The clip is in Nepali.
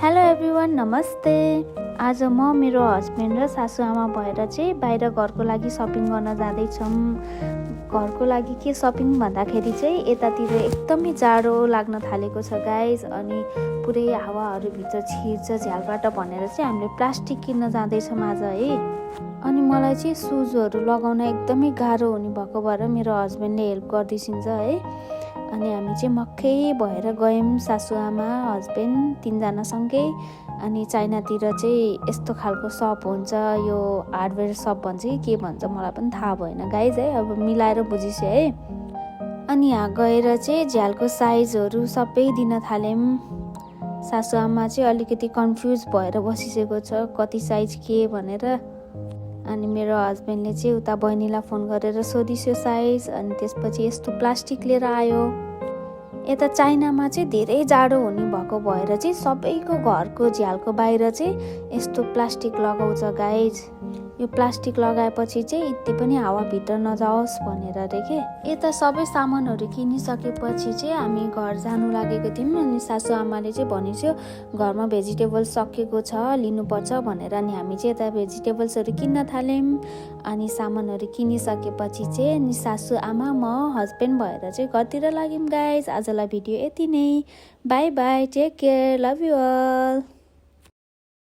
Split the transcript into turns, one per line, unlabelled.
हेलो एभ्रिवान, नमस्ते। आज म मेरो हस्बेन्ड र सासूआमा भएर चाहिँ बाहिर घरको लागि सपिङ गर्न जाँदैछौँ। घरको लागि के सपिङ भन्दाखेरि चाहिँ यतातिर एकदमै जाडो लाग्न थालेको छ गाइज, अनि पुरै हावाहरू भित्र छिर्छ झ्यालबाट भनेर चाहिँ हामीले प्लास्टिक किन्न जाँदैछौँ आज है। अनि मलाई चाहिँ सुजहरू लगाउन एकदमै गाह्रो हुने भएको भएर मेरो हस्बेन्डले हेल्प गरिदिन्छ है। अनि हामी चाहिँ मक्कै भएर गयौँ, सासूआमा हस्बेन्ड तिनजनासँगै। अनि चाइनातिर चाहिँ यस्तो खालको सप हुन्छ, यो हार्डवेयर सप भन्छ कि के भन्छ मलाई पनि थाहा भएन गाइज है, अब मिलाएर बुझिसक्यो है। अनि यहाँ गएर चाहिँ झ्यालको साइजहरू सबै दिन थाल्यौँ। सासूआमा चाहिँ अलिकति कन्फ्युज भएर बसिसकेको छ कति साइज के भनेर। अनि मेरो हस्बेन्डले चाहिँ उता बहिनीलाई फोन गरेर सोधिस्यो साइज, अनि त्यसपछि यस्तो प्लास्टिक लिएर आयो। यता चाइनामा चाहिँ धेरै जाडो हुने भएको भएर चाहिँ सबैको घरको झ्यालको बाहिर चाहिँ यस्तो प्लास्टिक लगाउँछ गाइज। यो प्लास्टिक लगाएपछि चाहिँ यति पनि हावाभित्र नजाओस् भनेर अरे के। यता सबै सामानहरू किनिसकेपछि चाहिँ हामी घर जानु लागेको थियौँ। अनि सासूआमाले चाहिँ भनेको घरमा भेजिटेबल सकिएको छ, लिनुपर्छ भनेर। अनि हामी चाहिँ यता भेजिटेबल्सहरू किन्न थाल्यौँ। अनि सामानहरू किनिसकेपछि चाहिँ अनि सासूआमा म हस्बेन्ड भएर चाहिँ घरतिर लाग्यौँ गाइज। आजलाई भिडियो यति नै। Bye bye, take care, love you all.